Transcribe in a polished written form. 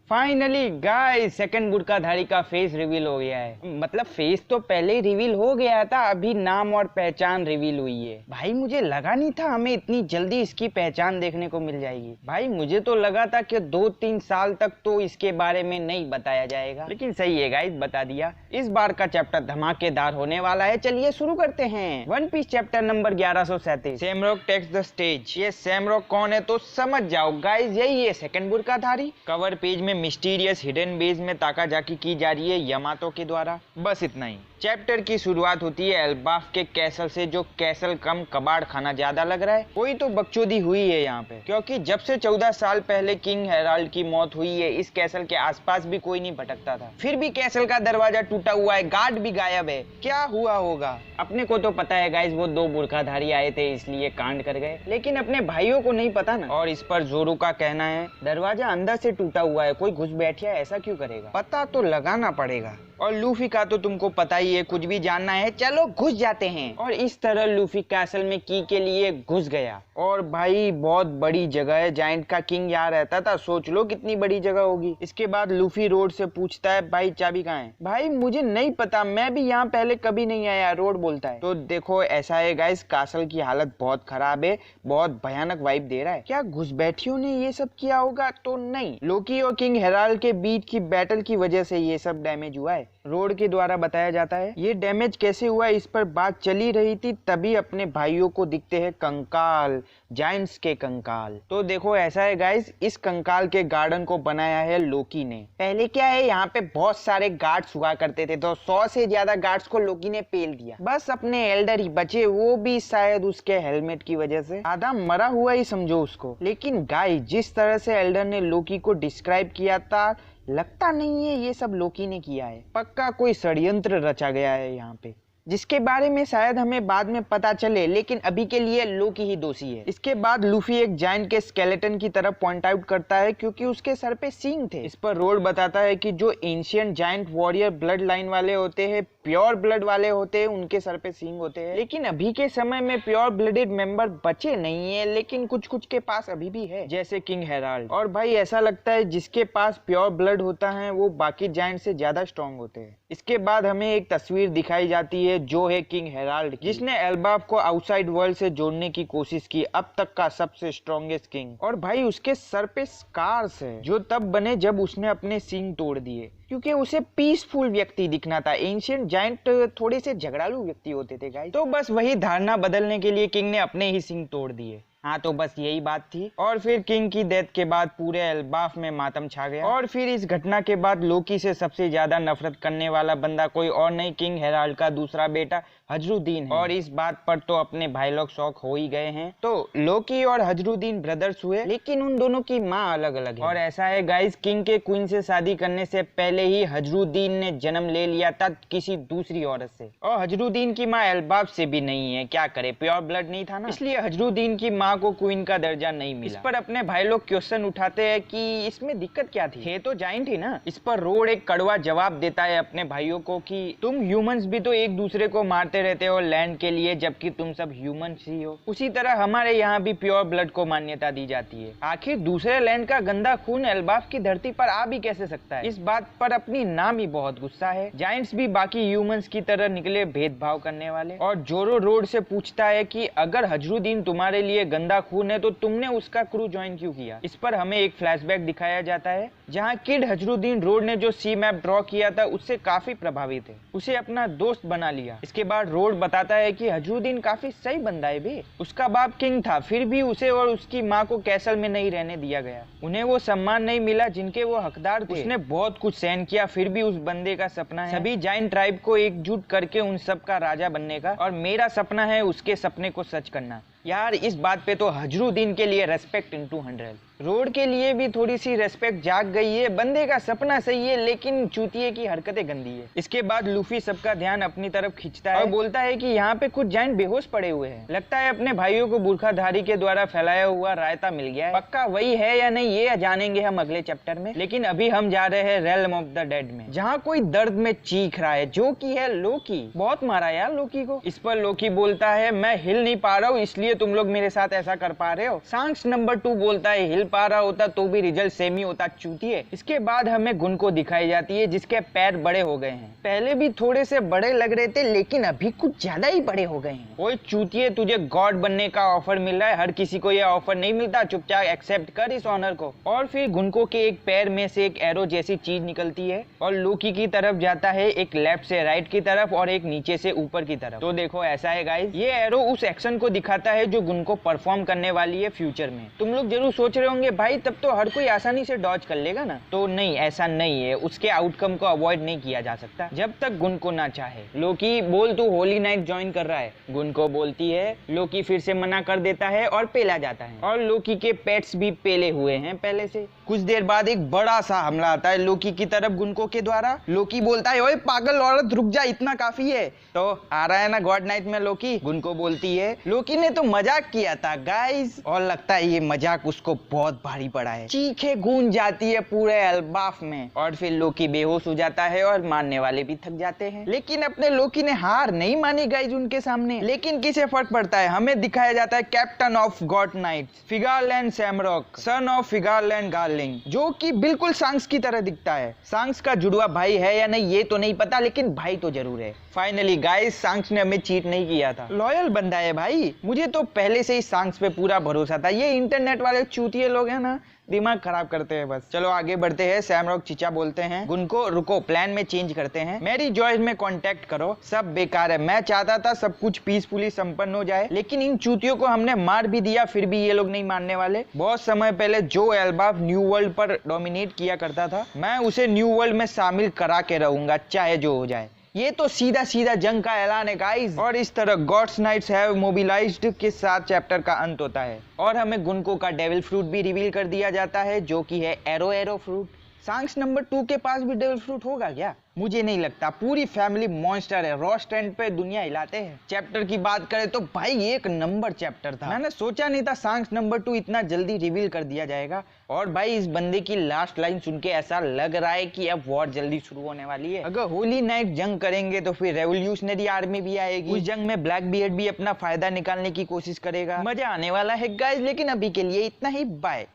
Finally guys second बुर्काधारी का face reveal हो गया है। मतलब फेस तो पहले ही रिवील हो गया था, अभी नाम और पहचान रिवील हुई है। भाई मुझे लगा नहीं था हमें इतनी जल्दी इसकी पहचान देखने को मिल जाएगी। भाई मुझे तो लगा था कि 2-3 साल तक तो इसके बारे में नहीं बताया जाएगा, लेकिन सही है गाइस, बता दिया। इस बार का चैप्टर धमाकेदार होने वाला है। चलिए शुरू करते हैं। One Piece chapter number 1137, Shamrock takes the stage. ये सैमरॉक कौन है तो समझ जाओ गाइस, यही है सेकंड बुर्काधारी। कवर पेज में मिस्टीरियस हिडन बेस में ताकाजाकी की जा रही है यामातो के द्वारा। बस इतना ही। चैप्टर की शुरुआत होती है एल्बाफ के कैसल से, जो कैसल कम कबाड़ खाना ज्यादा लग रहा है। कोई तो बकचोदी हुई है यहाँ पे, क्योंकि जब से 14 साल पहले किंग हेराल्ड की मौत हुई है, इस कैसल के आसपास भी कोई नहीं भटकता था। फिर भी कैसल का दरवाजा टूटा हुआ है, गार्ड भी गायब है। क्या हुआ होगा? अपने को तो पता है गाइस, वो 2 बुर्काधारी आए थे इसलिए कांड कर गए, लेकिन अपने भाइयों को नहीं पता ना। और इस पर जोरू का कहना है दरवाजा अंदर से टूटा हुआ है, कोई घुस बैठिया ऐसा क्यों करेगा? पता तो लगाना पड़ेगा। और लूफी का तो तुमको पता ही है, कुछ भी जानना है चलो घुस जाते हैं। और इस तरह लूफी कैसल में की के लिए घुस गया। और भाई बहुत बड़ी जगह है, जायंट का किंग यहाँ रहता था, सोच लो कितनी बड़ी जगह होगी। इसके बाद लूफी रोड से पूछता है भाई चाबी कहाँ है? भाई मुझे नहीं पता, मैं भी यहाँ पहले कभी नहीं आया, रोड बोलता है। तो देखो ऐसा है गाइस, कैसल की हालत बहुत खराब है, बहुत भयानक वाइब दे रहा है। क्या घुसपैठियों ने ये सब किया होगा? तो नहीं, लोकी और किंग हेराल्ड के बीच की बैटल की वजह से ये सब डैमेज हुआ है, रोड के द्वारा बताया जाता है। ये डैमेज कैसे हुआ इस पर बात चली रही थी, तभी अपने भाइयों को दिखते हैं कंकाल, जायंट्स के कंकाल। तो देखो ऐसा है गाइस, इस कंकाल के गार्डन को बनाया है लोकी ने। पहले क्या है, यहाँ पे बहुत सारे गार्ड्स हुआ करते थे, तो 100 से ज्यादा गार्ड्स को लोकी ने पेल दिया। बस अपने एल्डर ही बचे, वो भी शायद उसके हेलमेट की वजह से। आधा मरा हुआ ही समझो उसको। लेकिन गाइस जिस तरह से एल्डर ने लोकी को डिस्क्राइब किया था, लगता नहीं है ये सब लोकी ने किया है। पक्का कोई षड्यंत्र रचा गया है यहाँ पे, जिसके बारे में शायद हमें बाद में पता चले, लेकिन अभी के लिए लोकी ही दोषी है। इसके बाद लूफी एक जायंट के स्केलेटन की तरफ पॉइंट आउट करता है, क्योंकि उसके सर पे सींग थे। इस पर रोड बताता है कि जो ancient giant warrior blood line वाले होते हैं, प्योर ब्लड वाले होते हैं, उनके सर पे सींग होते हैं। लेकिन अभी के समय में प्योर ब्लडेड मेंबर बचे नहीं है, लेकिन कुछ कुछ के पास अभी भी है, जैसे किंग हेराल्ड। और भाई ऐसा लगता है जिसके पास प्योर ब्लड होता है वो बाकी जायंट से ज्यादा स्ट्रॉन्ग होते हैं। इसके बाद हमें एक तस्वीर दिखाई जाती है जो है किंग हेराल्ड, जिसने एल्बाफ को आउटसाइड वर्ल्ड से जोड़ने की कोशिश की, अब तक का सबसे स्ट्रॉन्गेस्ट किंग। और भाई उसके सर पे स्कार्स है, जो तब बने जब उसने अपने सींग तोड़ दिए, क्योंकि उसे पीसफुल व्यक्ति दिखना था। एंशिएंट जायंट थोड़े से झगड़ालू व्यक्ति होते थे गाइस। तो बस वही धारणा बदलने के लिए किंग ने अपने ही सींग तोड़ दिए। हाँ तो बस यही बात थी। और फिर किंग की डेथ के बाद पूरे एल्बाफ में मातम छा गया। और फिर इस घटना के बाद लोकी से सबसे ज्यादा नफरत करने वाला बंदा कोई और नहीं, किंग हेराल्ड का दूसरा बेटा हजरुद्दीन है। और इस बात पर तो अपने भाई लोग शौक हो ही गए हैं। तो लोकी और हजरुद्दीन ब्रदर्स हुए, लेकिन उन दोनों की माँ अलग अलग है। और ऐसा है गाइस, किंग के क्वीन से शादी करने से पहले ही हजरुद्दीन ने जन्म ले लिया था किसी दूसरी औरत से। और हजरुद्दीन की माँ एल्बाफ से भी नहीं है, क्या करे, प्योर ब्लड नहीं था ना, इसलिए हजरुद्दीन की माँ को क्वीन का दर्जा नहीं मिला। इस पर अपने भाई लोग क्वेश्चन उठाते हैं कि इसमें दिक्कत क्या थी, ये तो जायंट ही ना। इस पर रोड एक कड़वा जवाब देता है अपने भाइयों को कि तुम ह्यूमंस भी तो एक दूसरे को मारते रहते हो लैंड के लिए, जबकि तुम सब ह्यूमंस ही हो। उसी तरह हमारे यहाँ भी प्योर ब्लड को मान्यता दी जाती है। आखिर दूसरे लैंड का गंदा खून एल्बाफ की धरती पर आ भी कैसे सकता है? इस बात पर अपनी नाम ही बहुत गुस्सा है। जायंट्स भी बाकी ह्यूमंस की तरह निकले भेदभाव करने वाले। और जोरो रोड से पूछता है कि अगर हजरुद्दीन तुम्हारे लिए गंदा खून है तो तुमने उसका क्रू ज्वाइन क्यों किया? इस पर हमें एक फ्लैशबैक दिखाया जाता है, जहाँ किड हजरुद्दीन रोड ने जो सी मैप ड्रॉ किया था उससे काफी प्रभावित है, उसे अपना दोस्त बना लिया। इसके बाद रोड बताता है कि हजरुद्दीन काफी सही बंदा है बे, उसका बाप किंग था, फिर भी उसे और उसकी माँ को कैसल में नहीं रहने दिया गया। उन्हें वो सम्मान नहीं मिला जिनके वो हकदार थे। उसने बहुत कुछ सहन किया, फिर भी उस बंदे का सपना है सभी जायंट ट्राइब को एकजुट करके उन सब का राजा बनने का, और मेरा सपना है उसके सपने को सच करना। यार इस बात पे तो हजरुद्दीन के लिए रेस्पेक्ट इनटू 100। रोड के लिए भी थोड़ी सी रेस्पेक्ट जाग गई है। बंदे का सपना सही है, लेकिन चूतिए की हरकतें गंदी है। इसके बाद लूफी सबका ध्यान अपनी तरफ खींचता है और बोलता है कि यहाँ पे कुछ जायंट बेहोश पड़े हुए हैं। लगता है अपने भाइयों को बुर्काधारी के द्वारा फैलाया हुआ रायता मिल गया है। पक्का वही है या नहीं ये जानेंगे हम अगले चैप्टर में। लेकिन अभी हम जा रहे हैं रेल्म ऑफ द डेड में, जहाँ कोई दर्द में चीख रहा है, जो की है लोकी। बहुत मारा यार लोकी को। इस पर लोकी बोलता है मैं हिल नहीं पा रहा हूँ, इसलिए तुम लोग मेरे साथ ऐसा कर पा रहे हो। सांक्स नंबर 2 बोलता है हिल पा रहा होता तो भी रिजल्ट सेम ही होता चूतिए। इसके बाद हमें गुनको दिखाई जाती है जिसके पैर बड़े हो गए हैं। पहले भी थोड़े से बड़े लग रहे थे लेकिन अभी कुछ ज्यादा ही बड़े हो गए हैं। ओए चूतिए, तुझे गॉड बनने का ऑफर मिल रहा है, हर किसी को यह ऑफर नहीं मिलता, चुपचाप एक्सेप्ट कर इस ऑनर को। और फिर गुनको के एक पैर में से एक एरो जैसी चीज निकलती है और लोकी की तरफ जाता है, एक लेफ्ट से राइट की तरफ और एक नीचे से ऊपर की तरफ। तो देखो ऐसा है गाइस, ये एरो उस एक्शन को दिखाता है जो गुनको परफॉर्म करने वाली है फ्यूचर में। तुम लोग जरूर सोच रहे होंगे भाई तब तो हर कोई आसानी से डॉज कर लेगा ना, तो नहीं, ऐसा नहीं है। उसके आउटकम को अवॉइड नहीं किया जा सकता जब तक गुनको ना चाहे। लोकी बोल तू होली नाइट ज्वाइन कर रहा है, गुनको बोलती है। लोकी फिर से मना कर देता है और पेला जाता है। और लोकी के पेट्स भी पेले हुए हैं पहले से। कुछ देर बाद एक बड़ा सा हमला आता है लोकी की तरफ गुनको के द्वारा। लोकी बोलता है ओए पागल औरत रुक जा, इतना काफी है। तो आ रहा है ना गॉड नाइट में लोकी, गुनको बोलती है। लोकी ने तो मजाक किया था गाइस, और लगता है ये मजाक उसको बहुत भारी पड़ा है। चीखें गूंज जाती है पूरे एल्बाफ में और फिर लोकी बेहोश हो जाता है और मारने वाले भी थक जाते हैं। लेकिन अपने लोकी ने हार नहीं मानी गाइस उनके सामने। लेकिन किसे फर्क पड़ता है, हमें दिखाया जाता है captain of God Knight Figarland Shamrock, son of Figarland Garling, जो कि बिल्कुल सांग्स की तरह दिखता है। सांग्स का जुड़वा भाई है या नहीं ये तो नहीं पता, लेकिन भाई तो जरूर है। फाइनली गाइस, सांग्स ने हमें चीट नहीं किया था, लॉयल बंदा है भाई। मुझे तो पहले से ही सांग्स पे पूरा भरोसा था। ये इंटरनेट वाले चूतिए लोग हैं ना, दिमाग खराब करते हैं बस। चलो आगे बढ़ते हैं। सैमरॉक चीचा बोलते हैं गुनको रुको, प्लान में चेंज करते हैं, मेरी जॉइस में कांटेक्ट करो, सब बेकार है। मैं चाहता था सब कुछ पीसफुली संपन्न हो जाए, लेकिन इन चूतियों को हमने मार भी दिया, फिर भी ये लोग नहीं मानने वाले। बहुत समय पहले जो एल्बाफ न्यू वर्ल्ड पर डोमिनेट किया करता था, मैं उसे न्यू वर्ल्ड में शामिल करा के रहूंगा चाहे जो हो जाए। ये तो सीधा सीधा जंग का ऐलान है गाइस। और इस तरह गॉड्स नाइट्स हैव मोबिलाइज्ड के साथ चैप्टर का अंत होता है और हमें गुनको का डेविल फ्रूट भी रिवील कर दिया जाता है जो कि है एरो फ्रूट। सांग्स नंबर 2 के पास भी डेविल फ्रूट होगा क्या? मुझे नहीं लगता। पूरी फैमिली मॉन्स्टर है, रॉ स्टैंड पे दुनिया हिलाते हैं। चैप्टर की बात करें तो भाई एक नंबर चैप्टर था। मैंने सोचा नहीं था सांग्स नंबर 2 इतना जल्दी रिवील कर दिया जाएगा। और भाई इस बंदे की लास्ट लाइन सुन के ऐसा लग रहा है कि अब वॉर जल्दी शुरू होने वाली है। अगर होली नाइट जंग करेंगे तो फिर रेवोल्यूशनरी आर्मी भी आएगी। उस जंग में ब्लैक बियर्ड भी अपना फायदा निकालने की कोशिश करेगा। मजा आने वाला है गाइस, लेकिन अभी के लिए इतना ही, बाय।